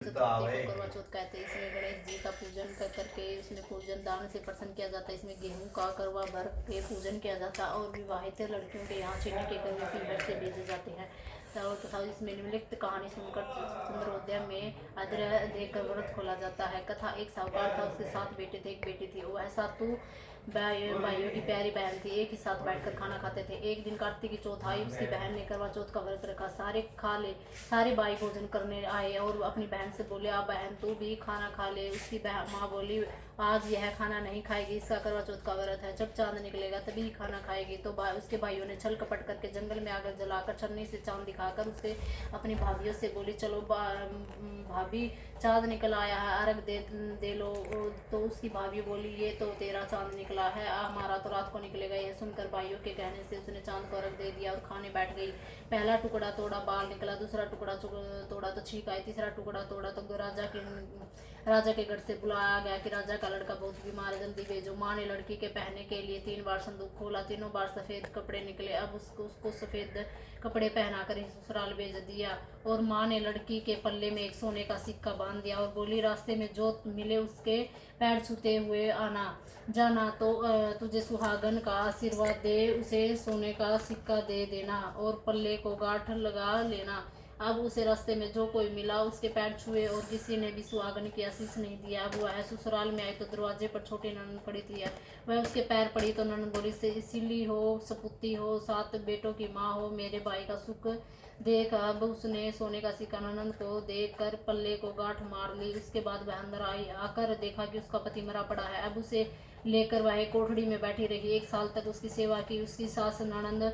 चतुर्थी को करवा चौथ कहते हैं। इसमें गणेश जी का पूजन कर करके इसमें पूजन दान से प्रसन्न किया जाता है। इसमें गेहूं का करवा भर के पूजन किया जाता है और विवाहित लड़कियों के यहाँ चीनी के करवे पीहर से भेजे जाते हैं। और तथा इसमें निम्नलिखित कहानी सुनकर चंद्रोदय में अद्र देकर व्रत खोला जाता है। कथा, एक साहूकार था, उसके 7 बेटे थे, एक बेटी थी। वह सातों भाइयों की प्यारी बहन थी, एक ही साथ बैठकर खाना खाते थे। एक दिन कार्तिक की चौथ आई, उसकी बहन ने करवा चौथ का व्रत रखा। सारे भाई भोजन करने आए और अपनी बहन से बोले, आ बहन तू भी खाना खा ले। उसकी माँ बोली, आज यह खाना नहीं खाएगी, इसका करवा चौथ का व्रत है, जब चांद निकलेगा तभी ही खाना खाएगी। तो उसके भाइयों ने छल कपट करके जंगल में आग जलाकर छन्नी से चांद दिखाकर उसके अपनी भाभीियों से बोली, चलो भाभी चांद निकल आया है, अर्घ दे लो। तो उसकी भाभी बोली, ये तो तेरा चांद निकला है, हमारा तो रात को निकलेगा। यह सुनकर भाइयों के कहने से उसने चांद को अर्घ दे दिया और खाने बैठ गई। पहला टुकड़ा तोड़ा, बाल निकला। दूसरा टुकड़ा तोड़ा तो छींक आई। तीसरा टुकड़ा तोड़ा तो राजा के घर से बुलाया गया कि राजा का लड़का बहुत बीमार है, जल्दी भेजो। माँ ने लड़की के पहनने के लिए 3 बार संदूक खोला, तीनों बार सफ़ेद कपड़े निकले। अब उसको सफ़ेद कपड़े पहनाकर ही ससुराल भेज दिया। और माँ ने लड़की के पल्ले में एक सोने का सिक्का बांध दिया और बोली, रास्ते में जो मिले उसके पैर छूते हुए आना, जाना तो तुझे सुहागन का आशीर्वाद दे, उसे सोने का सिक्का दे देना और पल्ले को गांठ लगा लेना। अब उसे रास्ते में जो कोई मिला उसके पैर छुए और किसी ने भी सुहागन की आशीष नहीं दिया। अब वह ससुराल में आई तो दरवाजे पर छोटी ननद पड़ी थी। वह उसके पैर पड़ी तो ननद बोली, से इसीलिए हो, सपुती हो, 7 बेटों की माँ हो, मेरे भाई का सुख देख। अब उसने सोने का सिक्का ननद को देख कर पल्ले को गांठ मार ली। उसके बाद वह अंदर आई, आकर देखा कि उसका पति मरा पड़ा है। अब उसे लेकर वह कोठड़ी में बैठी रही। 1 साल तक उसकी सेवा की। उसकी सास ननद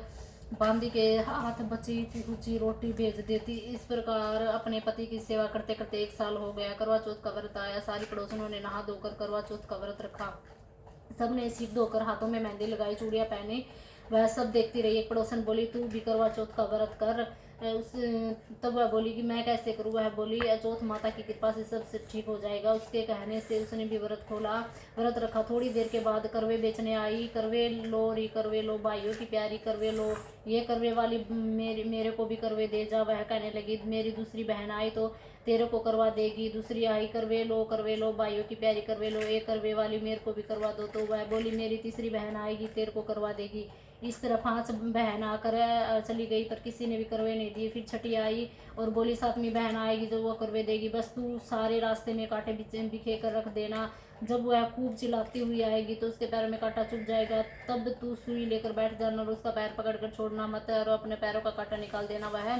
बांदी के हाथ बची कुची रोटी भेज देती। इस प्रकार अपने पति की सेवा करते करते 1 साल हो गया। करवा चौथ का व्रत आया। सारी पड़ोसनों ने नहा धोकर करवा चौथ का व्रत रखा। सबने सिर धोकर हाथों में मेहंदी लगाई, चूड़ियां पहनी। वह सब देखती रही। एक पड़ोसन बोली, तू भी करवा चौथ का व्रत कर। उस तब वह बोली कि मैं कैसे करूँ। वह बोली, चौथ माता की कृपा से सब ठीक हो जाएगा। उसके कहने से उसने भी व्रत रखा। थोड़ी देर के बाद करवे बेचने आई। करवे लो भाइयों की प्यारी करवे लो, ये करवे वाली मेरे को भी करवे दे जा। वह कहने लगी, मेरी दूसरी बहन आई तो तेरे को करवा देगी। दूसरी आई, करवे लो भाइयों की प्यारी करवे लो, एक करवे वाली मेरे को भी करवा दो। तो वह बोली, मेरी तीसरी बहन आएगी, तेरे को करवा देगी। इस तरह 5 बहन आकर चली गई, पर किसी ने भी करवे नहीं दिए। फिर छठी आई और बोली, 7वीं बहन आएगी जो वो करवे देगी, बस तू सारे रास्ते में कांटे बिखे कर रख देना। जब वह खूब चिल्लाती हुई आएगी तो उसके पैर में कांटा चुभ जाएगा, तब तू सुई लेकर बैठ जाना और उसका पैर पकड़कर छोड़ना मत और अपने पैरों का कांटा निकाल देना। वह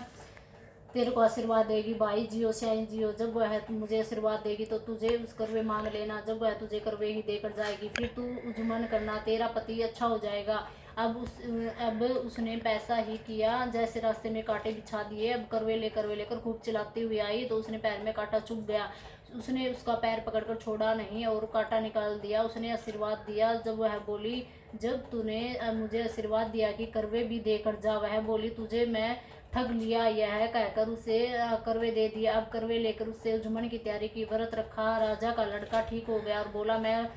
तेरे को आशीर्वाद देगी, भाई जियो श्याई जियो। जब वह मुझे आशीर्वाद देगी तो तुझे उस करवे मांग लेना, जब वह तुझे करवे ही देकर जाएगी फिर तू उजमन करना, तेरा पति अच्छा हो जाएगा। अब उसने पैसा ही किया, जैसे रास्ते में कांटे बिछा दिए। अब करवे लेकर खूब चिल्लाती हुई आई तो उसने पैर में कांटा चुभ गया। उसने उसका पैर पकड़कर छोड़ा नहीं और कांटा निकाल दिया। उसने आशीर्वाद दिया। जब वह बोली, जब तूने मुझे आशीर्वाद दिया कि करवे भी देकर जा, वह बोली, तुझे मैं ठग लिया। यह कहकर उसे करवे दे दिया। अब करवे लेकर उससे जुम्मन की तैयारी की। व्रत रखा। राजा का लड़का ठीक हो गया और बोला, मैं